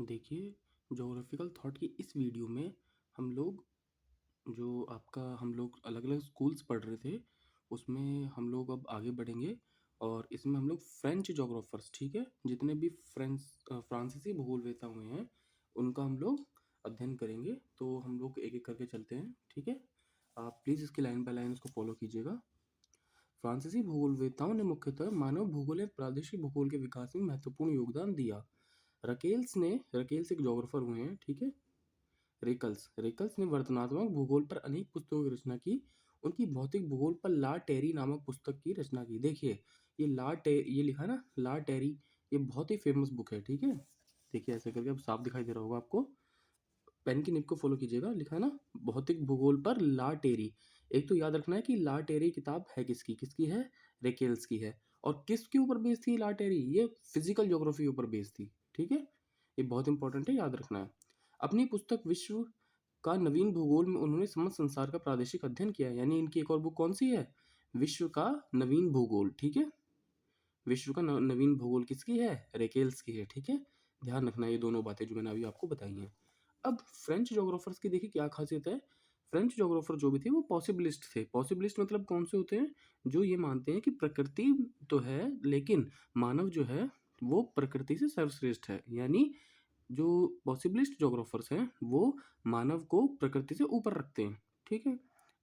देखिए, geographical thought की इस वीडियो में हम लोग हम लोग अलग-अलग स्कूल्स पढ़ रहे थे, उसमें हम लोग अब आगे बढ़ेंगे और इसमें हम लोग फ्रेंच ज्योग्राफर्स, ठीक है? जितने भी फ्रांसीसी भूगोलवेत्ता हुए हैं, उनका हम लोग अध्ययन करेंगे। तो हम लोग एक-एक करके चलते हैं, ठीक है? आप प्लीज़ इसकी लाइन बाय लाइन इसको फ़ॉलो कीजिएगा। फ्रांसीसी भूगोलवेत्ताओं ने मुख्यतः मानव भूगोल या प्रादेशिक भूगोल के विकास में महत्वपूर्ण योगदान दिया। रेकेल्स एक ज्योग्राफर हुए हैं, ठीक है? रेकल्स ने वर्णनात्मक भूगोल पर अनेक पुस्तकों की रचना की। उनकी भौतिक भूगोल पर ला टेरी नामक पुस्तक की रचना की। देखिए, ये लिखा ना ला टेरी, ये बहुत ही फेमस बुक है, ठीक है? देखिए ऐसे करके अब साफ दिखाई दे रहा होगा आपको। पेन की निब को फॉलो कीजिएगा। लिखा है ना भौतिक भूगोल पर ला टेरी। एक तो याद रखना है कि ला टेरी किताब है किसकी किसकी है? रेकेल्स की है। और किसके ऊपर बेस्ड थी ला टेरी? ये फिजिकल ज्योग्राफी ऊपर बेस्ड थी, ठीक है? ये बहुत इंपॉर्टेंट है, याद रखना है। अपनी पुस्तक विश्व का नवीन भूगोल में उन्होंने समस्त संसार का प्रादेशिक अध्ययन किया है। यानी इनकी एक और बुक कौन सी है? विश्व का नवीन भूगोल, ठीक है? विश्व का नवीन भूगोल किसकी है? रेकेल्स की है, ठीक है? ध्यान रखना ये दोनों बातें जो मैंने अभी आपको बताई हैं। अब फ्रेंच ज्योग्राफर्स की देखिए क्या खासियत है। फ्रेंच ज्योग्राफर जो भी थे वो पॉसिबिलिस्ट थे। पॉसिबिलिस्ट मतलब कौन से होते हैं? जो ये मानते हैं कि प्रकृति तो है, लेकिन मानव जो है वो प्रकृति से सर्वश्रेष्ठ है। यानी जो पॉसिबिलिस्ट ज्योग्राफर्स हैं वो मानव को प्रकृति से ऊपर रखते हैं, ठीक है?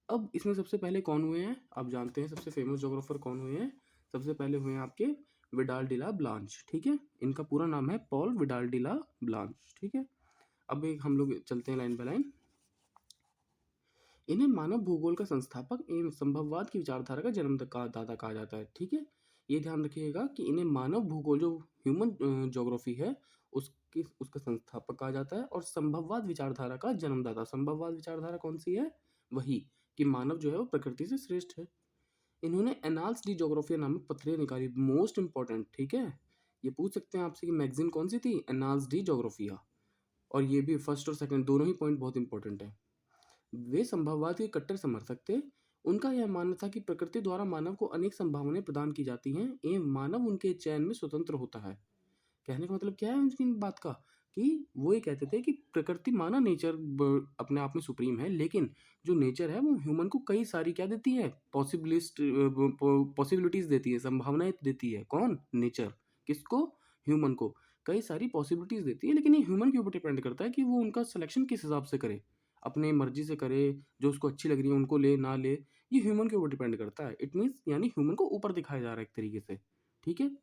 अब इसमें सबसे पहले कौन हुए हैं? आप जानते हैं सबसे फेमस ज्योग्राफर कौन हुए हैं? सबसे पहले हुए हैं आपके विडाल डिला ब्लांच, ठीक है? इनका पूरा नाम है पॉल विडाल डिला ब्लांच, ठीक है? अब एक हम लोग चलते हैं लाइन बाय लाइन। इन्हें मानव भूगोल का संस्थापक एवं संभववाद की विचारधारा का जन्मदाता कहा जाता है, ठीक है? ये ध्यान रखिएगा कि इन्हें मानव भूगोल जो ह्यूमन ज्योग्राफी है उसका संस्थापक कहा जाता है और संभववाद विचारधारा का जन्मदाता। संभववाद विचारधारा कौन सी है? वही कि मानव जो है वो प्रकृति से श्रेष्ठ है। इन्होंने एनाल्स डी जोग्राफिया नामक पत्रिका निकाली, मोस्ट इंपॉर्टेंट, ठीक है? ये पूछ सकते हैं आपसे कि मैगजीन कौन सी थी? Annales de Geographie. और ये भी फर्स्ट और सेकंड दोनों ही पॉइंट बहुत इंपॉर्टेंट है। वे संभववाद के कट्टर समर्थक थे। उनका यह मानना था कि प्रकृति द्वारा मानव को अनेक संभावनाएं प्रदान की जाती हैं एवं मानव उनके चयन में स्वतंत्र होता है। कहने का मतलब क्या है उनकी बात का? कि वो ये कहते थे कि प्रकृति माना नेचर अपने आप में सुप्रीम है, लेकिन जो नेचर है वो ह्यूमन को कई सारी क्या देती है? पॉसिबिलिटीज देती है, संभावनाएं देती है। कौन? नेचर। किसको? ह्यूमन को। कई सारी पॉसिबिलिटीज देती है, लेकिन ये ह्यूमन के ऊपर डिपेंड करता है कि वो उनका सिलेक्शन किस हिसाब से करे, अपने मर्जी से करे, जो उसको अच्छी लग रही है उनको ले ना ले, ये ह्यूमन के ऊपर डिपेंड करता है। इट मीन्स यानी ह्यूमन को ऊपर दिखाया जा रहा है एक तरीके से, ठीक है?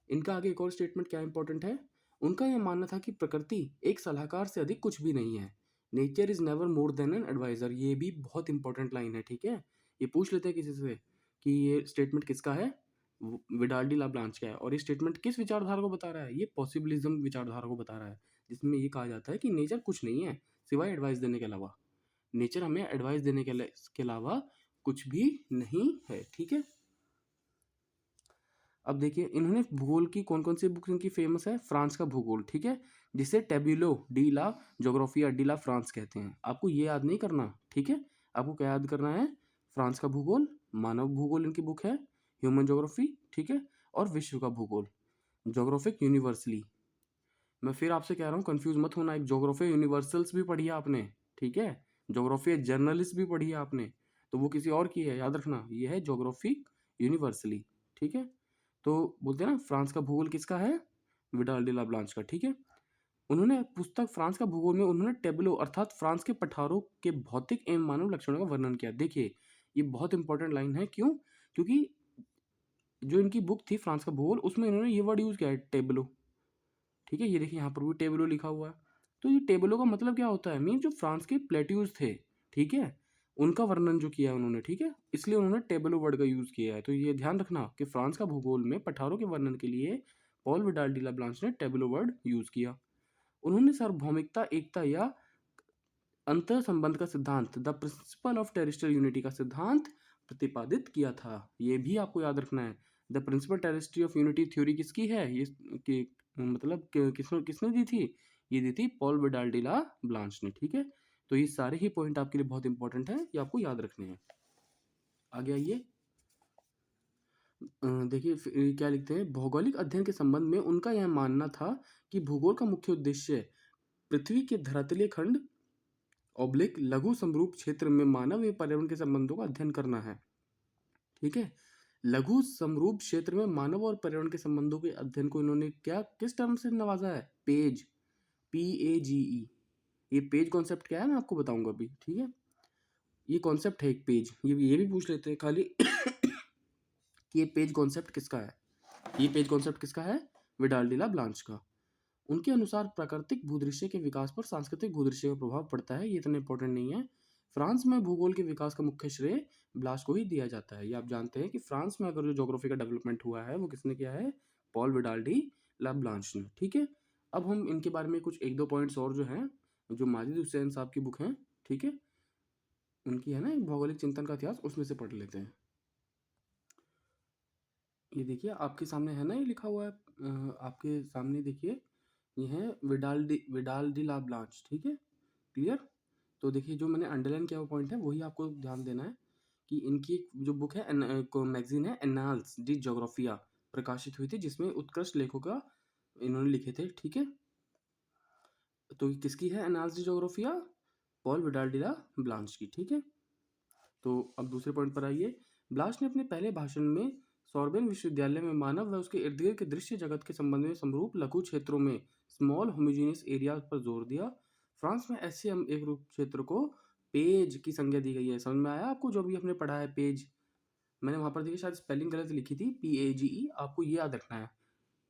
इनका आगे एक और स्टेटमेंट क्या इंपॉर्टेंट है? उनका यह मानना था कि प्रकृति एक सलाहकार से अधिक कुछ भी नहीं है। Nature is never more than an advisor. ये भी बहुत इंपॉर्टेंट लाइन है, ठीक है? ये पूछ लेते हैं किसी से कि ये स्टेटमेंट किसका है? विडाल डी ला ब्लांच का है। और ये स्टेटमेंट किस विचारधारा को बता रहा है? ये पॉसिबिलिज्म विचारधारा को बता रहा है, जिसमें ये कहा जाता है कि नेचर कुछ नहीं है सिवाय एडवाइस देने के अलावा। नेचर हमें एडवाइस देने के अलावा कुछ भी नहीं है, ठीक है? अब देखिए इन्होंने भूगोल की कौन कौन सी बुक इनकी फेमस है? फ्रांस का भूगोल, ठीक है? जिसे टेब्यूलो डी ला जोग्राफिया डी ला फ्रांस कहते हैं। आपको ये याद नहीं करना, ठीक है? आपको क्या याद करना है? फ्रांस का भूगोल, मानव भूगोल इनकी बुक है, ह्यूमन ज्योग्राफी, ठीक है? और विश्व का भूगोल, ज्योग्राफिक यूनिवर्सली। मैं फिर आपसे कह रहा हूँ कंफ्यूज मत होना, एक ज्योग्राफी यूनिवर्सल्स भी पढ़ी है आपने, ठीक है? ज्योग्राफी जर्नलिस्ट भी पढ़ी है आपने, तो वो किसी और की है, याद रखना। ये है ज्योग्राफिक यूनिवर्सली, ठीक है? तो बोलते हैं ना फ्रांस का भूगोल किसका है? विडाल डी ला ब्लांच का, ठीक है? उन्होंने पुस्तक फ्रांस का भूगोल में उन्होंने टेबलो अर्थात फ्रांस के पठारों के भौतिक एवं मानव लक्षणों का वर्णन किया। देखिए ये बहुत इंपॉर्टेंट लाइन है, क्यों? क्योंकि जो इनकी बुक थी फ्रांस का भूगोल, उसमें इन्होंने ये वर्ड यूज किया है, टेबलो, ठीक है? ये देखिए यहाँ पर भी टेबलो लिखा हुआ है। तो ये टेबलो का मतलब क्या होता है? मीन जो फ्रांस के प्लेट्यूज थे, ठीक है, उनका वर्णन जो किया है उन्होंने, ठीक है, इसलिए उन्होंने टेबलो वर्ड का यूज किया है। तो ये ध्यान रखना कि फ्रांस का भूगोल में पठारों के वर्णन के लिए Paul Vidal de la blanch ने टेबलो वर्ड यूज किया। उन्होंने सार्वभौमिकता, एकता या अंतर संबंध का सिद्धांत, the principal of terrestrial unity का सिद्धांत प्रतिपादित किया था। ये भी आपको याद रखना है। The principle terrestrial of unity theory किसकी है? ये मतलब किसने किसने दी थी? ये दी थी Paul Vidal de la blanch ने, ठीक है? तो ये सारे ही पॉइंट आपके लिए बहुत इंपॉर्टेंट है, ये आपको याद रखने हैं। आगे आइए। देखिए क्या लिखते हैं, भौगोलिक अध्ययन के संबंध में उनका यह मानना था कि भूगोल का मुख्य उद्देश्य पृथ्वी के धरातलीय खंड ऑब्लिक लघु समरूप क्षेत्र में मानव एवं पर्यावरण के संबंधों का अध्ययन करना है। ठीक है, लघु समरूप क्षेत्र में मानव और पर्यावरण के संबंधों के अध्ययन को इन्होंने क्या किस टर्म से नवाजा है? Page, PAGE। ये पेज कॉन्सेप्ट क्या है मैं आपको बताऊंगा अभी। ठीक है, ये कॉन्सेप्ट है एक पेज, ये भी पूछ लेते हैं खाली कि ये पेज कॉन्सेप्ट किसका है। ये पेज कॉन्सेप्ट किसका है? विडाल डिला ब्लांच का। उनके अनुसार प्राकृतिक भूदृश्य के विकास पर सांस्कृतिक भूदृश्य का प्रभाव पड़ता है। ये इतना इंपॉर्टेंट नहीं है। फ्रांस में भूगोल के विकास का मुख्य श्रेय ब्लास को ही दिया जाता है। ये आप जानते हैं कि फ्रांस में अगर जो ज्योग्राफी का डेवलपमेंट हुआ है वो किसने किया है? Paul Vidal de la blanch ने। ठीक है, अब हम इनके बारे में कुछ एक दो पॉइंट्स और जो हैं, जो माजिद हुसैन साहब की बुक है, ठीक है, उनकी है ना भौगोलिक चिंतन का इतिहास, उसमें से पढ़ लेते हैं। ये देखिए आपके सामने है ना, ये लिखा हुआ है, आपके सामने देखिए, ये है विडाल डी ला ब्लांच। ठीक है, क्लियर? तो देखिए जो मैंने अंडरलाइन किया हुआ पॉइंट है वही आपको ध्यान देना है कि इनकी जो बुक है, मैगजीन है एनाल्स डी जोग्राफिया, प्रकाशित हुई थी, जिसमें उत्कृष्ट लेखों का इन्होंने लिखे थे। ठीक है, तो ये किसकी है Annales de Geographie? Paul Vidal de la Blache की। ठीक है, तो अब दूसरे पॉइंट पर आइए। ब्लाश ने अपने पहले भाषण में सॉर्बेन विश्वविद्यालय में मानव व उसके इर्द गिर्द के दृश्य जगत के संबंध में समरूप लघु क्षेत्रों में स्मॉल होमोजीनियस एरिया पर जोर दिया। फ्रांस में ऐसे हम एक रूप क्षेत्र को पेज की संज्ञा दी गई है। समझ में आया आपको जो भी हमने पढ़ा है पेज? मैंने वहां पर देखिए शायद स्पेलिंग गलत लिखी थी, PAGE, आपको ये याद रखना है।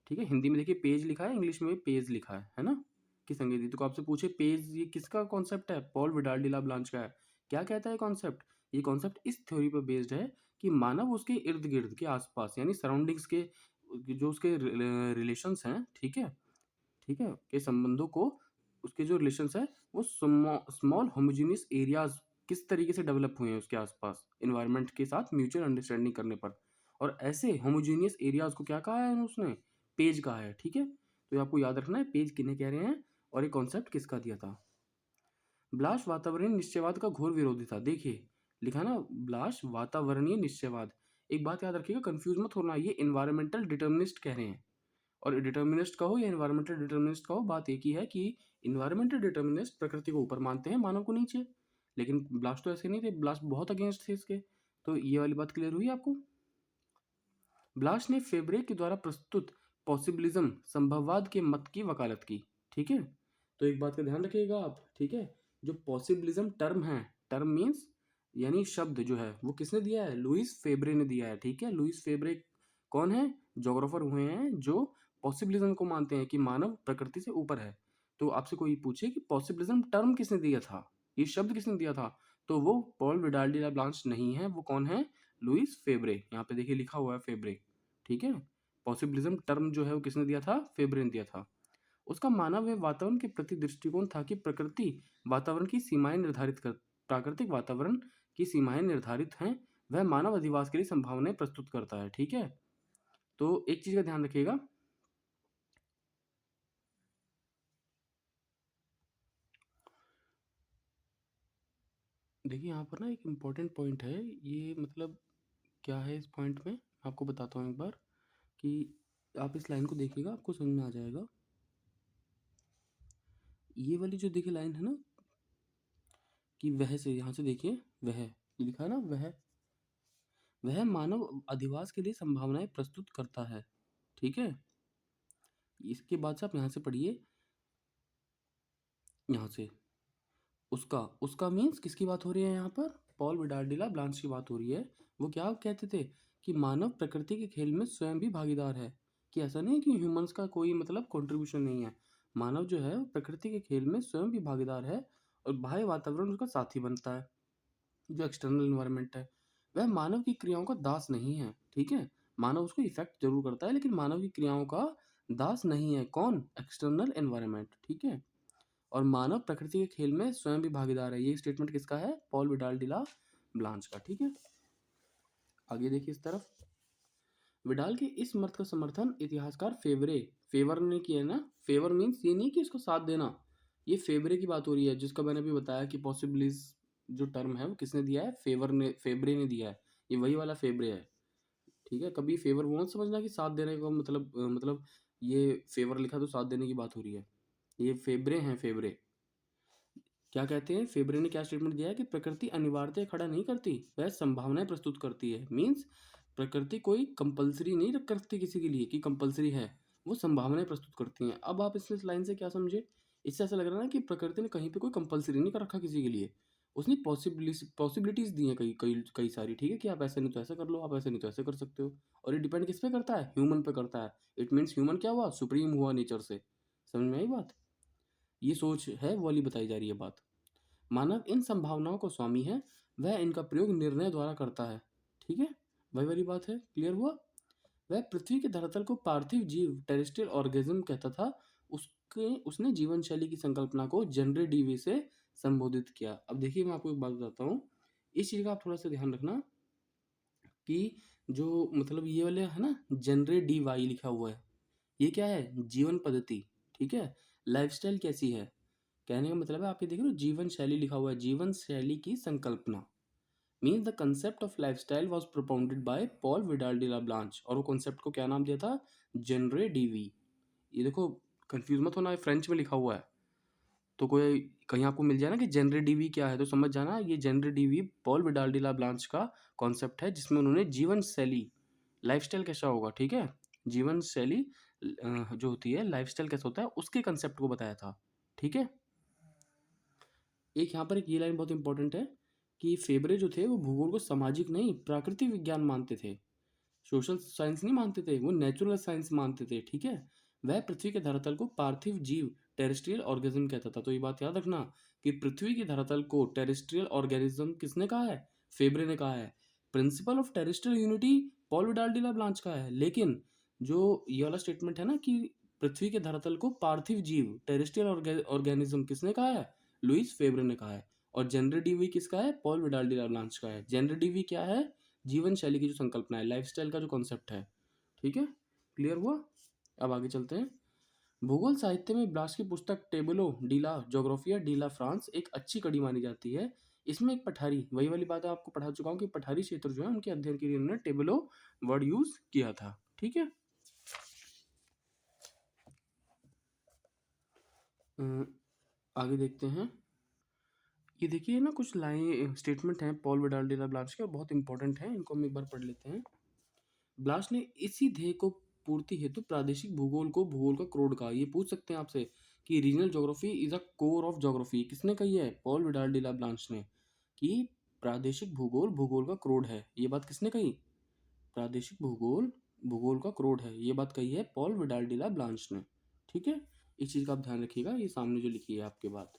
ठीक है, हिंदी में देखिए पेज लिखा है, इंग्लिश में पेज लिखा है ना, कि संगीत दी। तो आपसे पूछे पेज ये किसका कॉन्सेप्ट है? Paul Vidal de la Blache का है। क्या कहता है कॉन्सेप्ट? ये कॉन्सेप्ट इस थ्योरी पर बेस्ड है कि मानव उसके इर्द गिर्द के आसपास यानी सराउंडिंग्स के जो उसके रिलेशंस हैं, ठीक है, ठीक है, के संबंधों को, उसके जो रिलेशंस है वो स्मॉल होमोजीनियस एरियाज किस तरीके से डेवलप हुए हैं उसके आसपास इन्वायरमेंट के साथ म्यूचुअल अंडरस्टैंडिंग करने पर, और ऐसे होमोजीनियस एरियाज को क्या कहा है उसने? पेज कहा है। ठीक है, तो ये आपको याद रखना है पेज किन्हें कह रहे हैं और ये कॉन्सेप्ट किसका दिया था। ब्लाश वातावरणीय निश्चयवाद का घोर विरोधी था। देखिए लिखा ना, ब्लाश वातावरणीय निश्चयवाद। एक बात याद रखिएगा, कंफ्यूज मत होना, ये इन्वायरमेंटल डिटर्मिनिस्ट कह रहे हैं। और डिटर्मिनिस्ट कहो या इन्वायरमेंटल डिटर्मिनिस्ट कहो, बात एक ही है कि इन्वायरमेंटल डिटर्मिनिस्ट प्रकृति को ऊपर मानते हैं, मानव को नीचे। लेकिन ब्लास्ट तो ऐसे नहीं थे, ब्लास्ट बहुत अगेंस्ट थे इसके। तो ये वाली बात क्लियर हुई आपको? ब्लास्ट ने फेब्रे के द्वारा प्रस्तुत पॉसिबिलिज्म संभववाद के मत की वकालत की। ठीक है, तो एक बात का ध्यान रखिएगा आप। ठीक है, जो पॉसिबिलिज्म टर्म है, टर्म मीन्स यानी शब्द जो है, वो किसने दिया है? लुइस फेब्रे ने दिया है। ठीक है, लुइस फेब्रे कौन है? जोग्राफर हुए हैं जो पॉसिबिलिज्म को मानते हैं कि मानव प्रकृति से ऊपर है। तो आपसे कोई पूछे कि पॉसिबिलिज्म टर्म किसने दिया था, ये शब्द किसने दिया था, तो वो Paul Vidal de la blanch नहीं है, वो कौन है? लुइस फेब्रे। यहाँ पे देखिए लिखा हुआ है फेब्रे। ठीक है, पॉसिबिलिज्म टर्म जो है वो किसने दिया था? फेब्रे ने दिया था। उसका मानव एवं वातावरण के प्रति दृष्टिकोण था कि प्रकृति वातावरण की सीमाएं निर्धारित कर प्राकृतिक वातावरण की सीमाएं निर्धारित हैं, वह मानव अधिवास के लिए संभावनाएं प्रस्तुत करता है। ठीक है, तो एक चीज का ध्यान रखिएगा, देखिए यहाँ पर ना एक इम्पोर्टेंट पॉइंट है, ये मतलब क्या है इस पॉइंट में आपको बताता हूँ एक बार, कि आप इस लाइन को देखिएगा आपको समझ में आ जाएगा। ये वाली जो देखिए लाइन है ना, कि वह से, यहाँ से देखिए वह लिखा है ना, वह मानव अधिवास के लिए संभावनाएं प्रस्तुत करता है। ठीक है, इसके बाद से आप यहाँ से पढ़िए, यहाँ से उसका उसका मीन्स किसकी बात हो रही है यहाँ पर? Paul Vidal de la Blache की बात हो रही है। वो क्या कहते थे कि मानव प्रकृति के खेल में स्वयं भी भागीदार है, कि ऐसा नहीं है कि ह्यूमंस का कोई मतलब कंट्रीब्यूशन नहीं है। मानव जो है वो प्रकृति के खेल में स्वयं भी भागीदार है और बाह्य वातावरण उसका साथी बनता है। जो एक्सटर्नल इन्वायरमेंट है वह मानव की क्रियाओं का दास नहीं है। ठीक है, मानव उसको इफेक्ट जरूर करता है लेकिन मानव की क्रियाओं का दास नहीं है। कौन? External environment. ठीक है, और मानव प्रकृति के खेल में स्वयं भी भागीदार है। ये स्टेटमेंट किसका है? पॉल विडाल डिला ब्लांच का। ठीक है, आगे देखिए इस तरफ, विडाल के इस मत का समर्थन इतिहासकार फेवर ने किया ना। फेवर मीन्स ये नहीं कि इसको साथ देना, ये फेवरे की बात हो रही है, जिसका मैंने अभी बताया कि पॉसिबिलिस जो टर्म है वो किसने दिया है? फेवरे ने दिया है। ये वही वाला फेवरे है। ठीक है, कभी फेवर वो मत समझना कि साथ देने का मतलब ये फेवर लिखा तो साथ देने की बात हो रही है। ये फेब्रे हैं, फेब्रे। क्या कहते हैं, फेब्रे ने क्या स्टेटमेंट दिया है कि प्रकृति अनिवार्यता खड़ा नहीं करती, वह संभावनाएं प्रस्तुत करती है। मीन्स प्रकृति कोई कंपलसरी नहीं करती किसी के लिए कि कंपलसरी है, वो संभावनाएं प्रस्तुत करती हैं। अब आप इस लाइन से क्या समझे, इससे ऐसा लग रहा है ना कि प्रकृति ने कहीं पे कोई कंपलसरी नहीं कर रखा किसी के लिए, उसने पॉसिबिलिटीज दी हैं कई कई कई सारी। ठीक है, कि आप ऐसे नहीं तो ऐसा कर लो, आप ऐसे नहीं तो ऐसे कर सकते हो। और ये डिपेंड किस पे करता है, ह्यूमन पे करता है। इट मीन्स ह्यूमन क्या हुआ, सुप्रीम हुआ नेचर से। समझ में आई बात, ये सोच है वो वाली बताई जा रही है बात। मानव इन संभावनाओं को स्वामी है, वह इनका प्रयोग निर्णय द्वारा करता है। ठीक है, वही वाली बात है, क्लियर हुआ। वह पृथ्वी के धरातल को पार्थिव जीव टेरेस्ट्रियल ऑर्गेनिज्म कहता था। उसके उसने जीवन शैली की संकल्पना को जेनरे डीवी से संबोधित किया। अब देखिए मैं आपको एक बात बताता हूँ, इस चीज़ का आप थोड़ा सा ध्यान रखना कि जो मतलब ये वाले है ना, जेनरे डी वाई लिखा हुआ है, ये क्या है, जीवन पद्धति। ठीक है, लाइफस्टाइल कैसी है, कहने का मतलब है आप ये देख रहे हो जीवन शैली लिखा हुआ है, जीवन शैली की संकल्पना। Means the concept of lifestyle was propounded by Paul Vidal de la Blache, और वो कॉन्सेप्ट को क्या नाम दिया था, जेनरे डीवी। ये देखो कंफ्यूज मत होना, फ्रेंच में लिखा हुआ है, तो कोई कहीं आपको मिल जाए ना कि जेनरे डीवी क्या है, तो समझ जाना ये जेनरे DV Paul Vidal de la Blache का कॉन्सेप्ट है, जिसमें उन्होंने जीवन शैली, लाइफस्टाइल कैसा होगा, ठीक है, जीवन शैली जो होती है, लाइफस्टाइल कैसा होता है, उसके कंसेप्ट को बताया था। ठीक है, एक यहाँ पर एक ये लाइन बहुत इंपॉर्टेंट है कि फेबरे जो थे वो भूगोल को सामाजिक नहीं प्राकृतिक विज्ञान मानते थे, सोशल साइंस नहीं मानते थे, वो नेचुरल साइंस मानते थे। ठीक है, वह पृथ्वी के धरातल को पार्थिव जीव टेरेस्ट्रियल ऑर्गेनिज्म कहता था। तो ये बात याद रखना कि पृथ्वी के धरातल को टेरेस्ट्रियल ऑर्गेनिज्म किसने कहा है, फेब्रे ने कहा है। Principle of terrestrial unity Paul Vidal de la Blache का है, लेकिन जो ये वाला स्टेटमेंट है ना कि पृथ्वी के धरातल को पार्थिव जीव टेरेस्ट्रियल ऑर्गेनिज्म किसने कहा है, लुइस फेब्रे ने कहा है। और जेनरे डीवी किसका है, Paul Vidal de la Blache का है। जेनरे डीवी क्या है, जीवन शैली की जो संकल्पना है, लाइफस्टाइल का जो कॉन्सेप्ट है। ठीक है, क्लियर हुआ। अब आगे चलते हैं। भूगोल साहित्य में ब्लास की पुस्तक टेबलो डीला जोग्राफिया डीला फ्रांस एक अच्छी कड़ी मानी जाती है। इसमें एक पठारी, वही वाली बात है आपको पढ़ा चुका हूँ कि पठारी क्षेत्र जो है उनके अध्ययन के लिए उन्होंने टेबलो वर्ड यूज किया था। ठीक है, आगे देखते हैं। ये देखिए ना कुछ लाइन स्टेटमेंट हैं Paul Vidal de la Blache के, और बहुत इंपॉर्टेंट हैं, इनको हम एक बार पढ़ लेते हैं। ब्लास ने इसी ध्येय को पूर्ति हेतु प्रादेशिक भूगोल को भूगोल का क्रोड कहा। ये पूछ सकते हैं आपसे कि regional geography is a core of geography, किसने कही है, Paul Vidal de la blanch ने, कि प्रादेशिक भूगोल भूगोल का क्रोड है। ये बात किसने कही, प्रादेशिक भूगोल भूगोल का क्रोड है, ये बात कही है Paul Vidal de la blanch ने। ठीक है, इस चीज़ का आप ध्यान रखिएगा, ये सामने जो लिखी है आपके बात।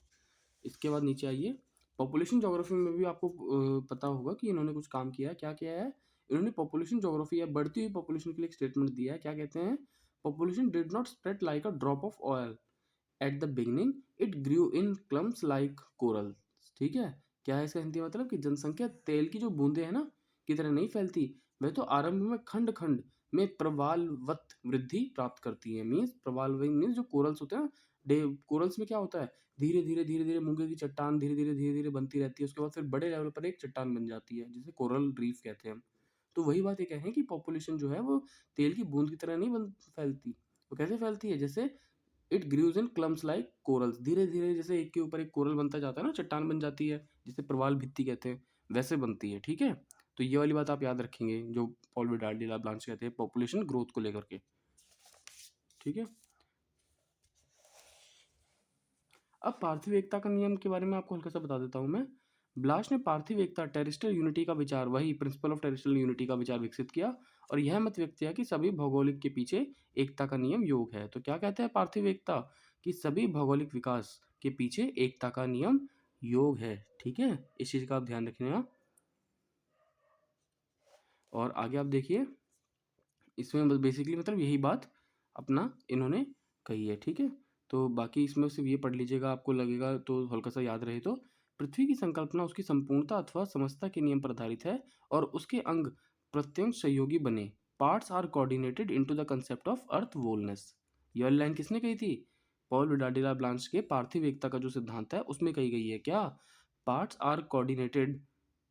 इसके बाद नीचे आइए, पॉपुलेशन ज्योग्राफी में भी आपको पता होगा कि इन्होंने कुछ काम किया है। क्या किया है, इन्होंने पॉपुलेशन ज्योग्राफी या बढ़ती हुई पॉपुलेशन के लिए एक स्टेटमेंट दिया है। क्या कहते हैं, population did not spread like a drop of oil at the beginning, it grew in clumps like coral. ठीक है, क्या है इसका हिंदी मतलब कि जनसंख्या तेल की जो बूंदे हैं ना की तरह नहीं फैलती, वह तो आरंभ में खंड खंड में प्रवालवत वृद्धि प्राप्त करती है। मीन्स प्रवाल मीन्स जो कोरल्स होते हैं ना, कोरल्स में क्या होता है, धीरे धीरे मूंगे की चट्टान धीरे धीरे बनती रहती है, उसके बाद फिर बड़े लेवल पर एक चट्टान बन जाती है, जिसे कोरल रीफ कहते हैं हम। तो वही बात ये कहें कि पॉपुलेशन जो है वो तेल की बूंद की तरह नहीं फैलती। वो कैसे फैलती है, जैसे it grows in clumps like corals, धीरे धीरे जैसे एक के ऊपर एक कोरल बनता जाता है ना, चट्टान बन जाती है, जिसे प्रवाल भित्ति कहते हैं, वैसे बनती है। ठीक है, तो ये वाली बात आप याद रखेंगे जो Paul Vidal de la blanch कहते हैं पॉपुलेशन ग्रोथ को लेकर के। ठीक है, अब पार्थिव एकता का नियम के बारे में आपको हल्का सा बता देता हूँ मैं। ब्लाश ने पार्थिव एकता टेरेस्ट्रियल यूनिटी का विचार, वही प्रिंसिपल ऑफ टेरेस्ट्रियल यूनिटी का विचार विकसित किया, और यह मत व्यक्त किया कि सभी भौगोलिक के पीछे एकता का नियम योग है। तो क्या कहते हैं पार्थिव एकता, कि सभी भौगोलिक विकास के पीछे एकता का नियम योग है। ठीक है, इस चीज का आप ध्यान रखिएगा। और आगे आप देखिए, इसमें बेसिकली मतलब यही बात अपना इन्होंने कही है। ठीक है, तो बाकी इसमें सिर्फ ये पढ़ लीजिएगा, आपको लगेगा तो हल्का सा याद रहे तो। पृथ्वी की संकल्पना उसकी संपूर्णता अथवा समस्त के नियम पर आधारित है, और उसके अंग प्रत्यंश सहयोगी बने। Parts are coordinated into the concept of earth wholeness. यह लाइन किसने कही थी, पॉल विडाडिला ब्लांच के पार्थिव एकता का जो सिद्धांत है उसमें कही गई है। क्या, parts are coordinated,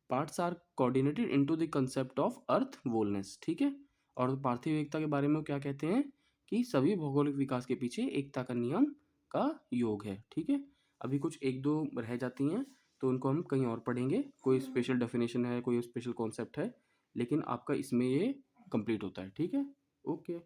parts are coordinated into the concept of earth wholeness. ठीक है, और पार्थिव एकता के बारे में वो क्या कहते हैं कि सभी भौगोलिक विकास के पीछे एकता का नियम का योग है। ठीक है, अभी कुछ एक दो रह जाती हैं तो उनको हम कहीं और पढ़ेंगे, कोई स्पेशल डेफिनेशन है, कोई स्पेशल कॉन्सेप्ट है, लेकिन आपका इसमें ये कंप्लीट होता है। ठीक है, ओके।